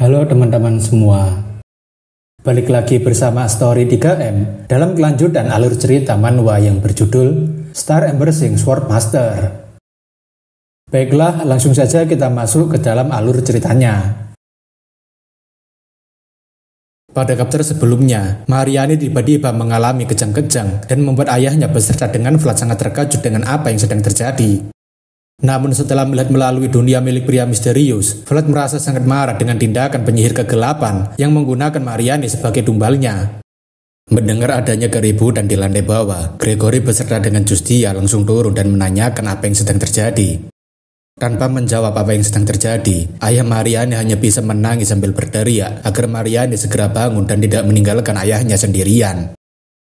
Halo teman-teman semua, balik lagi bersama Story 3M dalam kelanjutan alur cerita manhwa yang berjudul Star Embracing Sword Master. Baiklah, langsung saja kita masuk ke dalam alur ceritanya. Pada chapter sebelumnya, Mariani tiba-tiba mengalami kejang-kejang dan membuat ayahnya beserta dengan Vlad sangat terkejut dengan apa yang sedang terjadi. Namun setelah melihat melalui dunia milik pria misterius, Vlad merasa sangat marah dengan tindakan penyihir kegelapan yang menggunakan Mariani sebagai tumbalnya. Mendengar adanya keributan di lantai bawah, Gregory beserta dengan Justia langsung turun dan menanyakan apa yang sedang terjadi. Tanpa menjawab apa yang sedang terjadi, ayah Mariani hanya bisa menangis sambil berteriak agar Mariani segera bangun dan tidak meninggalkan ayahnya sendirian.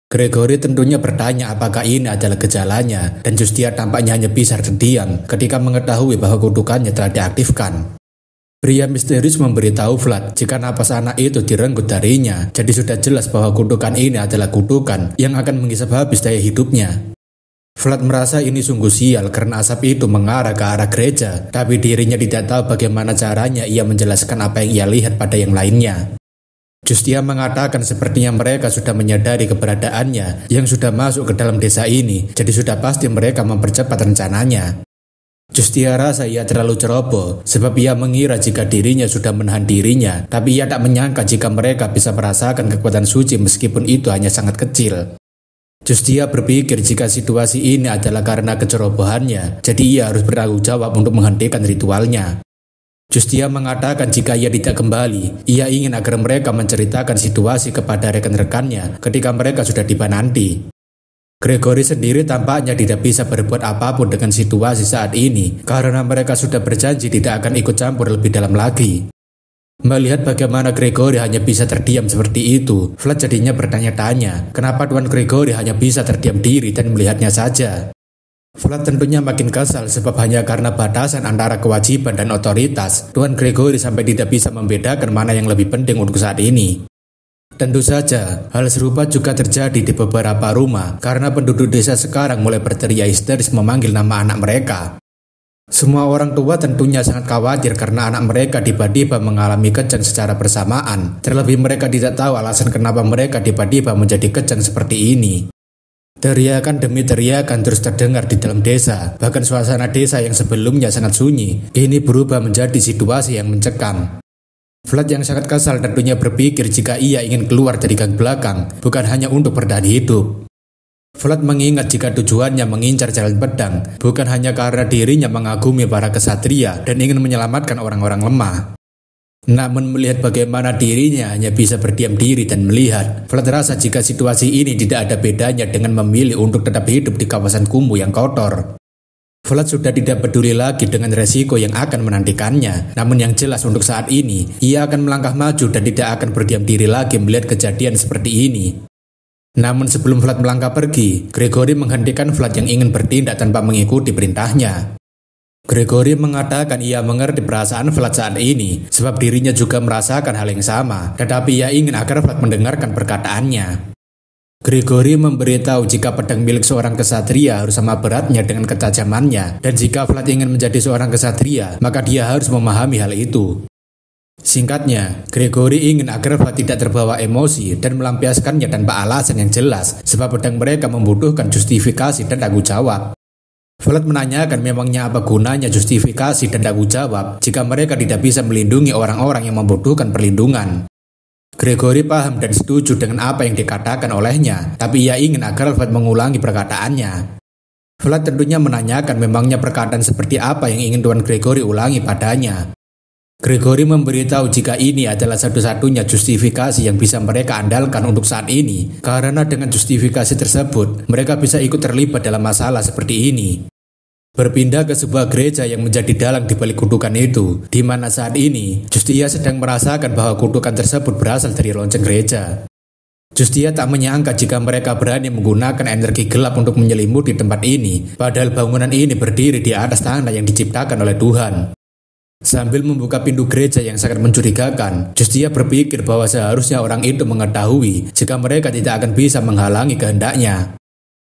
Gregory tentunya bertanya apakah ini adalah gejalanya, dan Justia tampaknya hanya bisa terdiam ketika mengetahui bahwa kutukannya telah diaktifkan. Pria misterius memberitahu Vlad jika napas anak itu direnggut darinya, jadi sudah jelas bahwa kutukan ini adalah kutukan yang akan menghisap habis daya hidupnya. Vlad merasa ini sungguh sial karena asap itu mengarah ke arah gereja, tapi dirinya tidak tahu bagaimana caranya ia menjelaskan apa yang ia lihat pada yang lainnya. Justia mengatakan sepertinya mereka sudah menyadari keberadaannya yang sudah masuk ke dalam desa ini, jadi sudah pasti mereka mempercepat rencananya. Justia rasa ia terlalu ceroboh, sebab ia mengira jika dirinya sudah menahan dirinya, tapi ia tak menyangka jika mereka bisa merasakan kekuatan suci meskipun itu hanya sangat kecil. Justia berpikir jika situasi ini adalah karena kecerobohannya, jadi ia harus bertanggung jawab untuk menghentikan ritualnya. Justia mengatakan jika ia tidak kembali, ia ingin agar mereka menceritakan situasi kepada rekan-rekannya ketika mereka sudah tiba nanti. Gregory sendiri tampaknya tidak bisa berbuat apapun dengan situasi saat ini karena mereka sudah berjanji tidak akan ikut campur lebih dalam lagi. Melihat bagaimana Gregory hanya bisa terdiam seperti itu, Vlad jadinya bertanya-tanya kenapa Tuan Gregory hanya bisa terdiam diri dan melihatnya saja. Vlad tentunya makin kesal sebab hanya karena batasan antara kewajiban dan otoritas, Tuan Gregory sampai tidak bisa membedakan mana yang lebih penting untuk saat ini. Tentu saja, hal serupa juga terjadi di beberapa rumah karena penduduk desa sekarang mulai berteriak histeris memanggil nama anak mereka. Semua orang tua tentunya sangat khawatir karena anak mereka tiba-tiba mengalami kejang secara bersamaan, terlebih mereka tidak tahu alasan kenapa mereka tiba-tiba menjadi kejang seperti ini. Teriakan demi teriakan terus terdengar di dalam desa, bahkan suasana desa yang sebelumnya sangat sunyi, kini berubah menjadi situasi yang mencekam. Vlad yang sangat kesal tentunya berpikir jika ia ingin keluar dari gang belakang, bukan hanya untuk bertahan hidup. Vlad mengingat jika tujuannya mengincar jalan pedang, bukan hanya karena dirinya mengagumi para kesatria dan ingin menyelamatkan orang-orang lemah. Namun melihat bagaimana dirinya hanya bisa berdiam diri dan melihat, Vlad rasa jika situasi ini tidak ada bedanya dengan memilih untuk tetap hidup di kawasan kumuh yang kotor. Vlad sudah tidak peduli lagi dengan resiko yang akan menantikannya, namun yang jelas untuk saat ini, ia akan melangkah maju dan tidak akan berdiam diri lagi melihat kejadian seperti ini. Namun sebelum Vlad melangkah pergi, Gregory menghentikan Vlad yang ingin bertindak tanpa mengikuti perintahnya. Gregory mengatakan ia mengerti perasaan Vlad saat ini, sebab dirinya juga merasakan hal yang sama, tetapi ia ingin agar Vlad mendengarkan perkataannya. Gregory memberitahu jika pedang milik seorang kesatria harus sama beratnya dengan ketajamannya, dan jika Vlad ingin menjadi seorang kesatria, maka dia harus memahami hal itu. Singkatnya, Gregory ingin agar Vlad tidak terbawa emosi dan melampiaskannya tanpa alasan yang jelas, sebab pedang mereka membutuhkan justifikasi dan tanggung jawab. Vlad menanyakan memangnya apa gunanya justifikasi dan tanggung jawab jika mereka tidak bisa melindungi orang-orang yang membutuhkan perlindungan. Gregory paham dan setuju dengan apa yang dikatakan olehnya, tapi ia ingin agar Vlad mengulangi perkataannya. Vlad tentunya menanyakan memangnya perkataan seperti apa yang ingin Tuan Gregory ulangi padanya. Gregory memberitahu jika ini adalah satu-satunya justifikasi yang bisa mereka andalkan untuk saat ini, karena dengan justifikasi tersebut, mereka bisa ikut terlibat dalam masalah seperti ini. Berpindah ke sebuah gereja yang menjadi dalang di balik kutukan itu, di mana saat ini, Justia sedang merasakan bahwa kutukan tersebut berasal dari lonceng gereja. Justia tak menyangka jika mereka berani menggunakan energi gelap untuk menyelimuti tempat ini, padahal bangunan ini berdiri di atas tanah yang diciptakan oleh Tuhan. Sambil membuka pintu gereja yang sangat mencurigakan, Justia berpikir bahwa seharusnya orang itu mengetahui jika mereka tidak akan bisa menghalangi kehendaknya.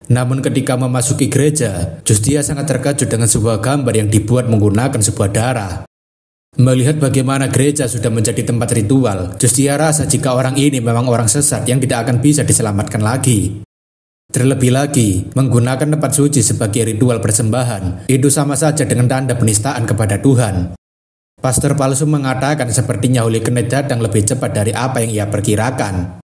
Namun ketika memasuki gereja, Justia sangat terkejut dengan sebuah gambar yang dibuat menggunakan sebuah darah. Melihat bagaimana gereja sudah menjadi tempat ritual, Justia rasa jika orang ini memang orang sesat yang tidak akan bisa diselamatkan lagi. Terlebih lagi, menggunakan tempat suci sebagai ritual persembahan, itu sama saja dengan tanda penistaan kepada Tuhan. Pastor palsu mengatakan sepertinya Holy Knight datang lebih cepat dari apa yang ia perkirakan.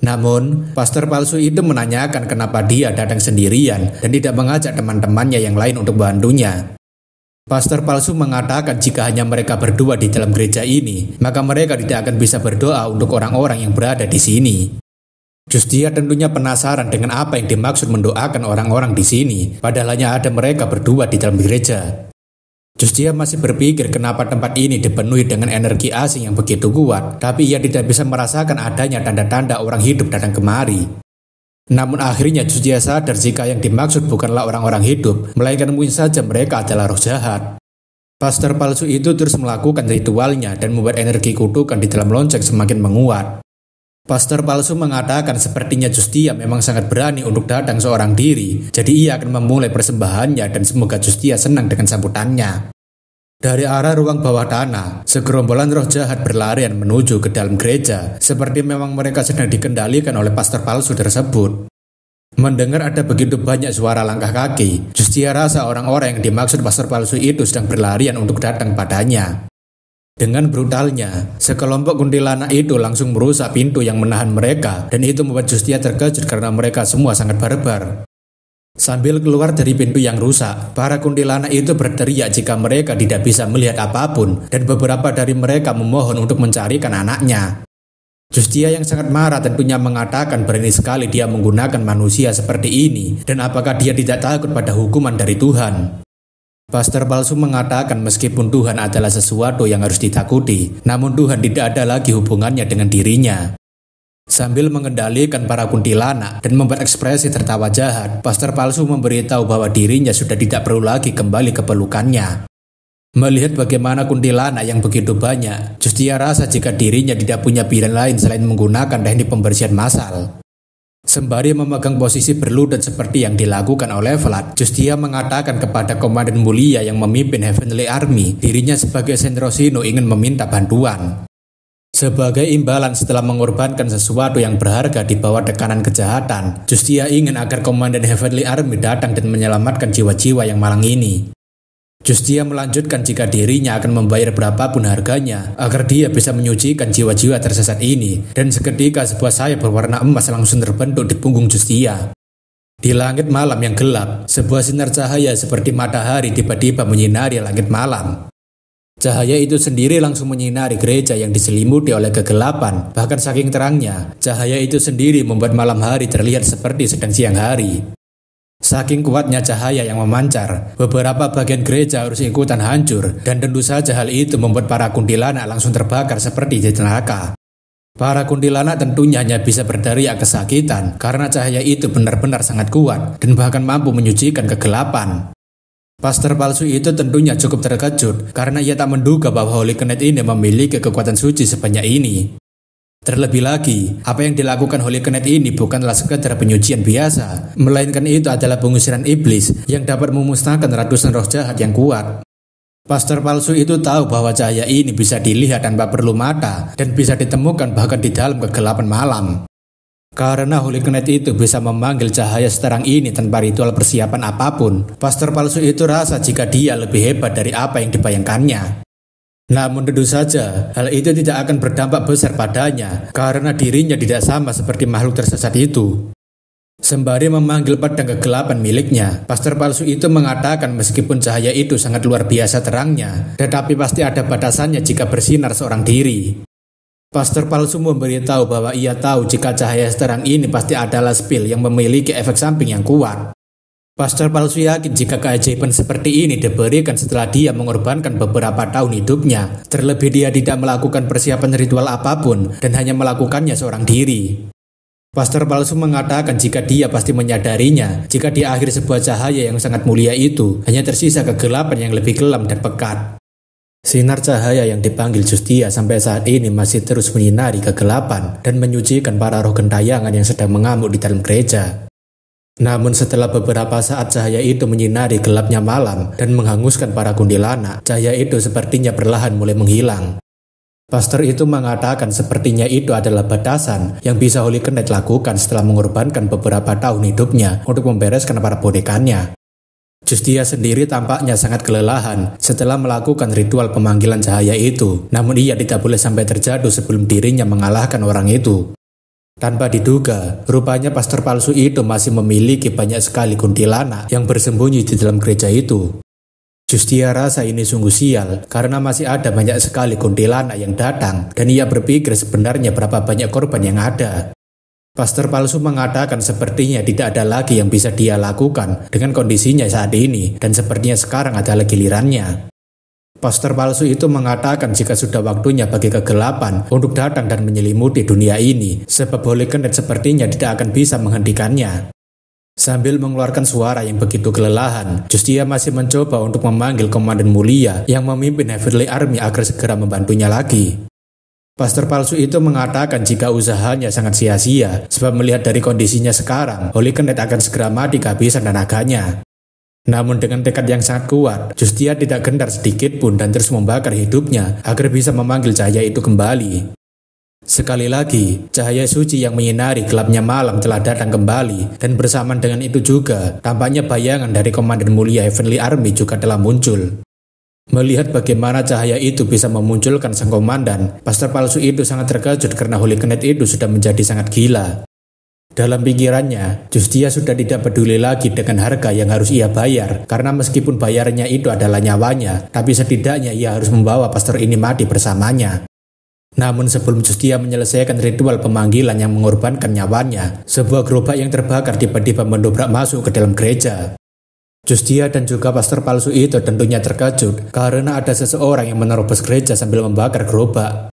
Namun, pastor palsu itu menanyakan kenapa dia datang sendirian dan tidak mengajak teman-temannya yang lain untuk bantunya. Pastor palsu mengatakan jika hanya mereka berdua di dalam gereja ini, maka mereka tidak akan bisa berdoa untuk orang-orang yang berada di sini. Justia tentunya penasaran dengan apa yang dimaksud mendoakan orang-orang di sini, padahal hanya ada mereka berdua di dalam gereja. Justia masih berpikir kenapa tempat ini dipenuhi dengan energi asing yang begitu kuat, tapi ia tidak bisa merasakan adanya tanda-tanda orang hidup datang kemari. Namun akhirnya Justia sadar jika yang dimaksud bukanlah orang-orang hidup, melainkan mungkin saja mereka adalah roh jahat. Pastor palsu itu terus melakukan ritualnya dan membuat energi kutukan di dalam lonceng semakin menguat. Pastor palsu mengatakan sepertinya Justia memang sangat berani untuk datang seorang diri, jadi ia akan memulai persembahannya dan semoga Justia senang dengan sambutannya. Dari arah ruang bawah tanah, segerombolan roh jahat berlarian menuju ke dalam gereja, seperti memang mereka sedang dikendalikan oleh pastor palsu tersebut. Mendengar ada begitu banyak suara langkah kaki, Justia rasa orang-orang yang dimaksud pastor palsu itu sedang berlarian untuk datang padanya. Dengan brutalnya, sekelompok kuntilanak itu langsung merusak pintu yang menahan mereka dan itu membuat Justia terkejut karena mereka semua sangat barbar. Sambil keluar dari pintu yang rusak, para kuntilanak itu berteriak jika mereka tidak bisa melihat apapun dan beberapa dari mereka memohon untuk mencarikan anaknya. Justia yang sangat marah tentunya mengatakan berani sekali dia menggunakan manusia seperti ini dan apakah dia tidak takut pada hukuman dari Tuhan. Pastor palsu mengatakan meskipun Tuhan adalah sesuatu yang harus ditakuti, namun Tuhan tidak ada lagi hubungannya dengan dirinya. Sambil mengendalikan para kuntilanak dan membuat ekspresi tertawa jahat, pastor palsu memberitahu bahwa dirinya sudah tidak perlu lagi kembali ke pelukannya. Melihat bagaimana kuntilanak yang begitu banyak, Justia rasa jika dirinya tidak punya pilihan lain selain menggunakan teknik pembersihan massal. Sembari memegang posisi berlutut seperti yang dilakukan oleh Vlad, Justia mengatakan kepada komandan mulia yang memimpin Heavenly Army, dirinya sebagai Sendrosino ingin meminta bantuan. Sebagai imbalan setelah mengorbankan sesuatu yang berharga di bawah tekanan kejahatan, Justia ingin agar komandan Heavenly Army datang dan menyelamatkan jiwa-jiwa yang malang ini. Justia melanjutkan jika dirinya akan membayar berapapun harganya agar dia bisa menyucikan jiwa-jiwa tersesat ini, dan seketika sebuah sayap berwarna emas langsung terbentuk di punggung Justia. Di langit malam yang gelap, sebuah sinar cahaya seperti matahari tiba-tiba menyinari langit malam. Cahaya itu sendiri langsung menyinari gereja yang diselimuti oleh kegelapan, bahkan saking terangnya, cahaya itu sendiri membuat malam hari terlihat seperti sedang siang hari. Saking kuatnya cahaya yang memancar, beberapa bagian gereja harus ikutan hancur dan tentu saja hal itu membuat para kuntilanak langsung terbakar seperti di neraka. Para kuntilanak tentunya hanya bisa berteriak kesakitan karena cahaya itu benar-benar sangat kuat dan bahkan mampu menyucikan kegelapan. Pastor palsu itu tentunya cukup terkejut karena ia tak menduga bahwa Holy Knight ini memiliki kekuatan suci sebanyak ini. Terlebih lagi, apa yang dilakukan Holy Knight ini bukanlah sekedar penyucian biasa, melainkan itu adalah pengusiran iblis yang dapat memusnahkan ratusan roh jahat yang kuat. Pastor palsu itu tahu bahwa cahaya ini bisa dilihat tanpa perlu mata dan bisa ditemukan bahkan di dalam kegelapan malam. Karena Holy Knight itu bisa memanggil cahaya seterang ini tanpa ritual persiapan apapun, pastor palsu itu rasa jika dia lebih hebat dari apa yang dibayangkannya. Namun tentu saja, hal itu tidak akan berdampak besar padanya karena dirinya tidak sama seperti makhluk tersesat itu. Sembari memanggil pedang kegelapan miliknya, pastor palsu itu mengatakan meskipun cahaya itu sangat luar biasa terangnya, tetapi pasti ada batasannya jika bersinar seorang diri. Pastor palsu memberitahu bahwa ia tahu jika cahaya seterang ini pasti adalah spil yang memiliki efek samping yang kuat. Pastor palsu yakin jika keajaiban seperti ini diberikan setelah dia mengorbankan beberapa tahun hidupnya, terlebih dia tidak melakukan persiapan ritual apapun dan hanya melakukannya seorang diri. Pastor palsu mengatakan jika dia pasti menyadarinya, jika di akhir sebuah cahaya yang sangat mulia itu, hanya tersisa kegelapan yang lebih kelam dan pekat. Sinar cahaya yang dipanggil Justia sampai saat ini masih terus menyinari kegelapan dan menyucikan para roh gentayangan yang sedang mengamuk di dalam gereja. Namun setelah beberapa saat cahaya itu menyinari gelapnya malam dan menghanguskan para kuntilanak, cahaya itu sepertinya perlahan mulai menghilang. Pastor itu mengatakan sepertinya itu adalah batasan yang bisa Holy Knight lakukan setelah mengorbankan beberapa tahun hidupnya untuk membereskan para bodekannya. Justia sendiri tampaknya sangat kelelahan setelah melakukan ritual pemanggilan cahaya itu, namun ia tidak boleh sampai terjatuh sebelum dirinya mengalahkan orang itu. Tanpa diduga, rupanya pastor palsu itu masih memiliki banyak sekali kuntilanak yang bersembunyi di dalam gereja itu. Justia rasa ini sungguh sial karena masih ada banyak sekali kuntilanak yang datang dan ia berpikir sebenarnya berapa banyak korban yang ada. Pastor palsu mengatakan sepertinya tidak ada lagi yang bisa dia lakukan dengan kondisinya saat ini dan sepertinya sekarang adalah gilirannya. Pastor palsu itu mengatakan jika sudah waktunya bagi kegelapan untuk datang dan menyelimuti dunia ini, sebab Holy Knight sepertinya tidak akan bisa menghentikannya. Sambil mengeluarkan suara yang begitu kelelahan, Justia masih mencoba untuk memanggil komandan mulia yang memimpin Heavenly Army agar segera membantunya lagi. Pastor palsu itu mengatakan jika usahanya sangat sia-sia, sebab melihat dari kondisinya sekarang, Holy Knight akan segera mati kehabisan tenaganya. Namun dengan tekad yang sangat kuat, Justia tidak gentar sedikit pun dan terus membakar hidupnya agar bisa memanggil cahaya itu kembali. Sekali lagi, cahaya suci yang menyinari gelapnya malam telah datang kembali dan bersamaan dengan itu juga, tampaknya bayangan dari komandan mulia Heavenly Army juga telah muncul. Melihat bagaimana cahaya itu bisa memunculkan sang komandan, pastor palsu itu sangat terkejut karena Holy Knight itu sudah menjadi sangat gila. Dalam pikirannya, Justia sudah tidak peduli lagi dengan harga yang harus ia bayar karena meskipun bayarnya itu adalah nyawanya, tapi setidaknya ia harus membawa pastor ini mati bersamanya. Namun sebelum Justia menyelesaikan ritual pemanggilan yang mengorbankan nyawanya, sebuah gerobak yang terbakar tiba-tiba mendobrak masuk ke dalam gereja. Justia dan juga pastor palsu itu tentunya terkejut karena ada seseorang yang menerobos gereja sambil membakar gerobak.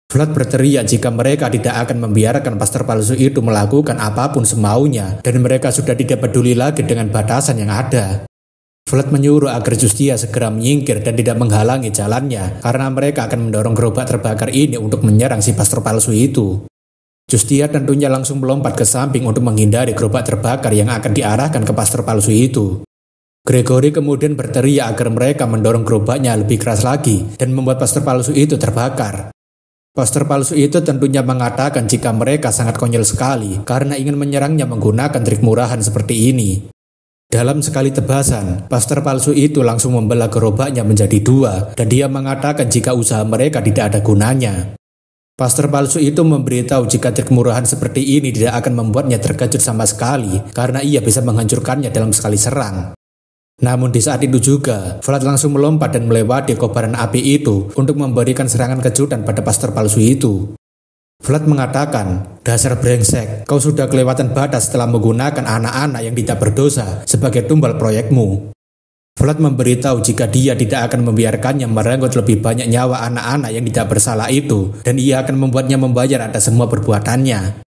Vlad berteriak jika mereka tidak akan membiarkan pastor palsu itu melakukan apapun semaunya dan mereka sudah tidak peduli lagi dengan batasan yang ada. Vlad menyuruh agar Justia segera menyingkir dan tidak menghalangi jalannya karena mereka akan mendorong gerobak terbakar ini untuk menyerang si pastor palsu itu. Justia tentunya langsung melompat ke samping untuk menghindari gerobak terbakar yang akan diarahkan ke pastor palsu itu. Gregory kemudian berteriak agar mereka mendorong gerobaknya lebih keras lagi dan membuat pastor palsu itu terbakar. Pastor palsu itu tentunya mengatakan jika mereka sangat konyol sekali karena ingin menyerangnya menggunakan trik murahan seperti ini. Dalam sekali tebasan, pastor palsu itu langsung membelah gerobaknya menjadi dua dan dia mengatakan jika usaha mereka tidak ada gunanya. Pastor palsu itu memberitahu jika trik murahan seperti ini tidak akan membuatnya terkejut sama sekali karena ia bisa menghancurkannya dalam sekali serang. Namun di saat itu juga, Vlad langsung melompat dan melewati kobaran api itu untuk memberikan serangan kejutan pada pastor palsu itu. Vlad mengatakan, "Dasar brengsek, kau sudah kelewatan batas setelah menggunakan anak-anak yang tidak berdosa sebagai tumbal proyekmu." Vlad memberitahu jika dia tidak akan membiarkannya merenggut lebih banyak nyawa anak-anak yang tidak bersalah itu dan ia akan membuatnya membayar atas semua perbuatannya.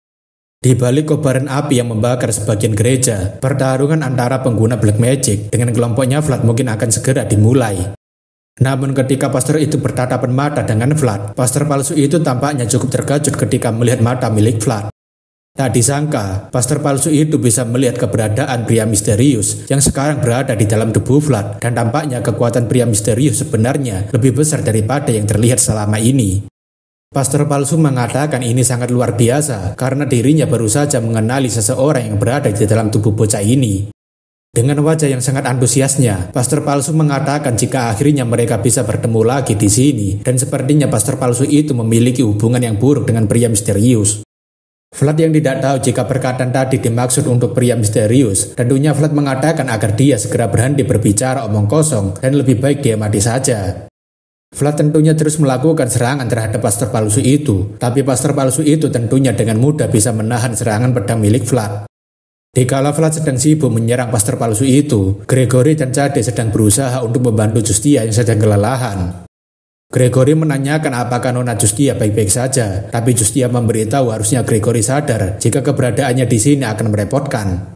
Di balik kobaran api yang membakar sebagian gereja, pertarungan antara pengguna black magic dengan kelompoknya Vlad mungkin akan segera dimulai. Namun ketika pastor itu bertatapan mata dengan Vlad, pastor palsu itu tampaknya cukup terkejut ketika melihat mata milik Vlad. Tak disangka, pastor palsu itu bisa melihat keberadaan pria misterius yang sekarang berada di dalam tubuh Vlad dan tampaknya kekuatan pria misterius sebenarnya lebih besar daripada yang terlihat selama ini. Pastor palsu mengatakan ini sangat luar biasa karena dirinya baru saja mengenali seseorang yang berada di dalam tubuh bocah ini. Dengan wajah yang sangat antusiasnya, pastor palsu mengatakan jika akhirnya mereka bisa bertemu lagi di sini dan sepertinya pastor palsu itu memiliki hubungan yang buruk dengan pria misterius. Vlad yang tidak tahu jika perkataan tadi dimaksud untuk pria misterius, tentunya Vlad mengatakan agar dia segera berhenti berbicara omong kosong dan lebih baik dia mati saja. Vlad tentunya terus melakukan serangan terhadap pastor palsu itu, tapi pastor palsu itu tentunya dengan mudah bisa menahan serangan pedang milik Vlad. Dikala Vlad sedang sibuk menyerang pastor palsu itu, Gregory dan Cade sedang berusaha untuk membantu Justia yang sedang kelelahan. Gregory menanyakan apakah Nona Justia baik-baik saja, tapi Justia memberitahu harusnya Gregory sadar jika keberadaannya di sini akan merepotkan.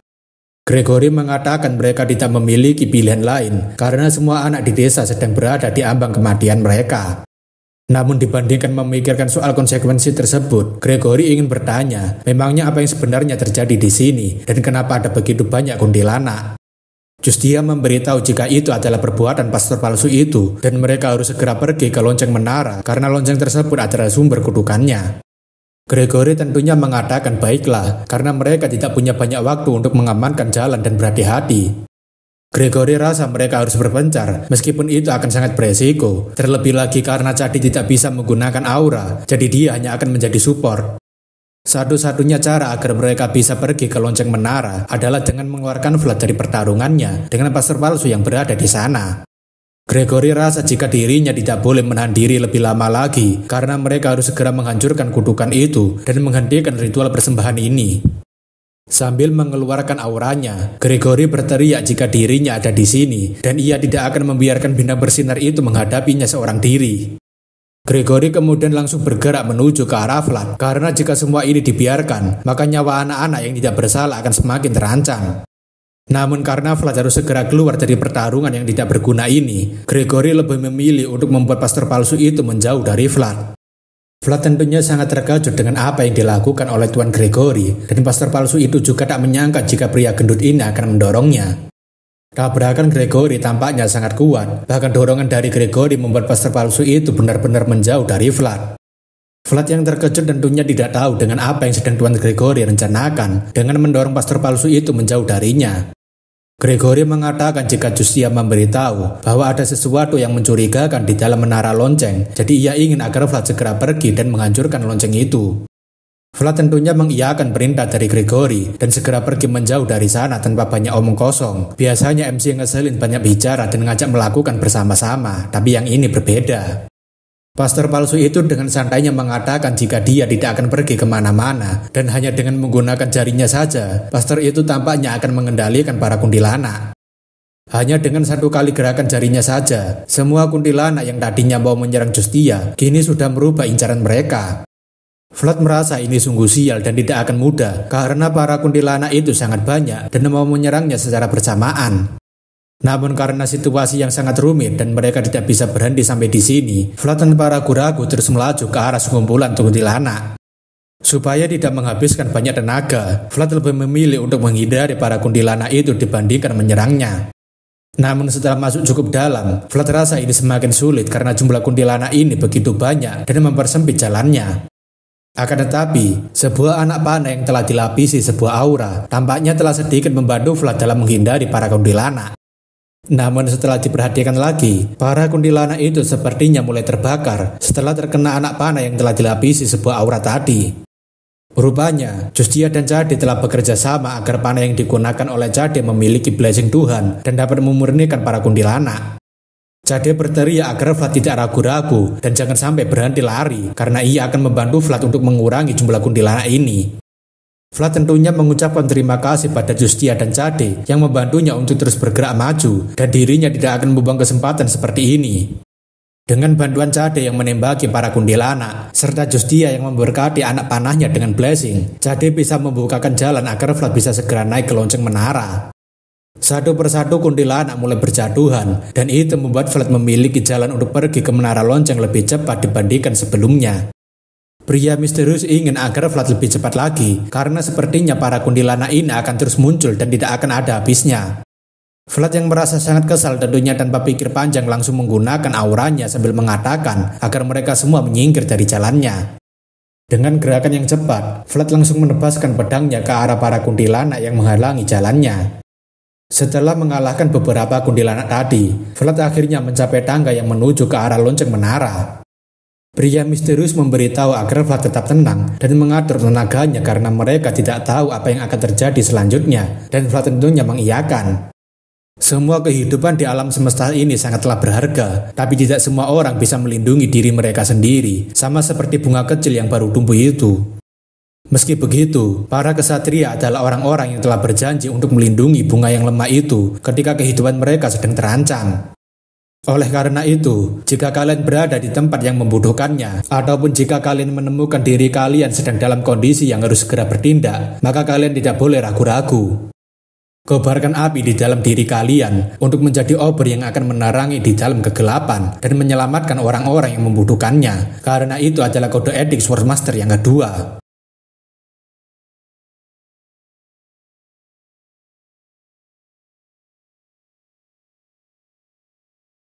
Gregory mengatakan mereka tidak memiliki pilihan lain karena semua anak di desa sedang berada di ambang kematian mereka. Namun dibandingkan memikirkan soal konsekuensi tersebut, Gregory ingin bertanya, memangnya apa yang sebenarnya terjadi di sini dan kenapa ada begitu banyak kuntilanak? Justia memberitahu jika itu adalah perbuatan pastor palsu itu dan mereka harus segera pergi ke lonceng menara karena lonceng tersebut adalah sumber kutukannya. Gregory tentunya mengatakan baiklah karena mereka tidak punya banyak waktu untuk mengamankan jalan dan berhati-hati. Gregory rasa mereka harus berpencar, meskipun itu akan sangat beresiko. Terlebih lagi karena Cadi tidak bisa menggunakan aura, jadi dia hanya akan menjadi support. Satu-satunya cara agar mereka bisa pergi ke lonceng menara adalah dengan mengeluarkan Vlad dari pertarungannya dengan pastor palsu yang berada di sana. Gregory rasa jika dirinya tidak boleh menahan diri lebih lama lagi, karena mereka harus segera menghancurkan kutukan itu dan menghentikan ritual persembahan ini. Sambil mengeluarkan auranya, Gregory berteriak jika dirinya ada di sini dan ia tidak akan membiarkan bintang bersinar itu menghadapinya seorang diri. Gregory kemudian langsung bergerak menuju ke arah Vlad karena jika semua ini dibiarkan, maka nyawa anak-anak yang tidak bersalah akan semakin terancam. Namun karena Vlad harus segera keluar dari pertarungan yang tidak berguna ini, Gregory lebih memilih untuk membuat pastor palsu itu menjauh dari Vlad. Vlad tentunya sangat terkejut dengan apa yang dilakukan oleh Tuan Gregory dan pastor palsu itu juga tak menyangka jika pria gendut ini akan mendorongnya. Tabrakan Gregory tampaknya sangat kuat, bahkan dorongan dari Gregory membuat pastor palsu itu benar-benar menjauh dari Vlad. Vlad yang terkejut tentunya tidak tahu dengan apa yang sedang Tuan Gregory rencanakan dengan mendorong pastor palsu itu menjauh darinya. Gregory mengatakan jika Justia memberitahu bahwa ada sesuatu yang mencurigakan di dalam menara lonceng, jadi ia ingin agar Vlad segera pergi dan menghancurkan lonceng itu. Vlad tentunya mengiyakan perintah dari Gregory dan segera pergi menjauh dari sana tanpa banyak omong kosong. Biasanya MC ngeselin banyak bicara dan ngajak melakukan bersama-sama, tapi yang ini berbeda. Pastor palsu itu dengan santainya mengatakan jika dia tidak akan pergi kemana-mana dan hanya dengan menggunakan jarinya saja, pastor itu tampaknya akan mengendalikan para kuntilanak. Hanya dengan satu kali gerakan jarinya saja, semua kuntilanak yang tadinya mau menyerang Justia, kini sudah merubah incaran mereka. Vlad merasa ini sungguh sial dan tidak akan mudah karena para kuntilanak itu sangat banyak dan mau menyerangnya secara bersamaan. Namun karena situasi yang sangat rumit dan mereka tidak bisa berhenti sampai di sini, Vlad tanpa ragu-ragu terus melaju ke arah sekumpulan kuntilanak. Supaya tidak menghabiskan banyak tenaga, Vlad lebih memilih untuk menghindari para kuntilanak itu dibandingkan menyerangnya. Namun setelah masuk cukup dalam, Vlad rasa ini semakin sulit karena jumlah kuntilanak ini begitu banyak dan mempersempit jalannya. Akan tetapi, sebuah anak panah yang telah dilapisi sebuah aura tampaknya telah sedikit membantu Vlad dalam menghindari para kuntilanak. Namun setelah diperhatikan lagi, para kuntilanak itu sepertinya mulai terbakar setelah terkena anak panah yang telah dilapisi sebuah aura tadi. Rupanya, Justia dan Cade telah bekerja sama agar panah yang digunakan oleh Cade memiliki blessing Tuhan dan dapat memurnikan para kuntilanak. Cade berteriak agar Vlad tidak ragu-ragu dan jangan sampai berhenti lari karena ia akan membantu Vlad untuk mengurangi jumlah kuntilanak ini. Vlad tentunya mengucapkan terima kasih pada Justia dan Cade yang membantunya untuk terus bergerak maju dan dirinya tidak akan membuang kesempatan seperti ini. Dengan bantuan Cade yang menembaki para kuntilanak serta Justia yang memberkati anak panahnya dengan blessing, Cade bisa membukakan jalan agar Vlad bisa segera naik ke lonceng menara. Satu persatu kuntilanak mulai berjatuhan dan itu membuat Vlad memiliki jalan untuk pergi ke menara lonceng lebih cepat dibandingkan sebelumnya. Pria misterius ingin agar Vlad lebih cepat lagi, karena sepertinya para kuntilanak ini akan terus muncul dan tidak akan ada habisnya. Vlad yang merasa sangat kesal tentunya tanpa pikir panjang langsung menggunakan auranya sambil mengatakan agar mereka semua menyingkir dari jalannya. Dengan gerakan yang cepat, Vlad langsung menebaskan pedangnya ke arah para kuntilanak yang menghalangi jalannya. Setelah mengalahkan beberapa kuntilanak tadi, Vlad akhirnya mencapai tangga yang menuju ke arah lonceng menara. Pria misterius memberitahu agar Vlad tetap tenang dan mengatur tenaganya karena mereka tidak tahu apa yang akan terjadi selanjutnya dan Vlad tentunya mengiyakan. Semua kehidupan di alam semesta ini sangatlah berharga, tapi tidak semua orang bisa melindungi diri mereka sendiri, sama seperti bunga kecil yang baru tumbuh itu. Meski begitu, para kesatria adalah orang-orang yang telah berjanji untuk melindungi bunga yang lemah itu ketika kehidupan mereka sedang terancam. Oleh karena itu, jika kalian berada di tempat yang membutuhkannya, ataupun jika kalian menemukan diri kalian sedang dalam kondisi yang harus segera bertindak, maka kalian tidak boleh ragu-ragu. Kobarkan api di dalam diri kalian untuk menjadi obor yang akan menerangi di dalam kegelapan dan menyelamatkan orang-orang yang membutuhkannya. Karena itu adalah kode etik Swordmaster yang kedua.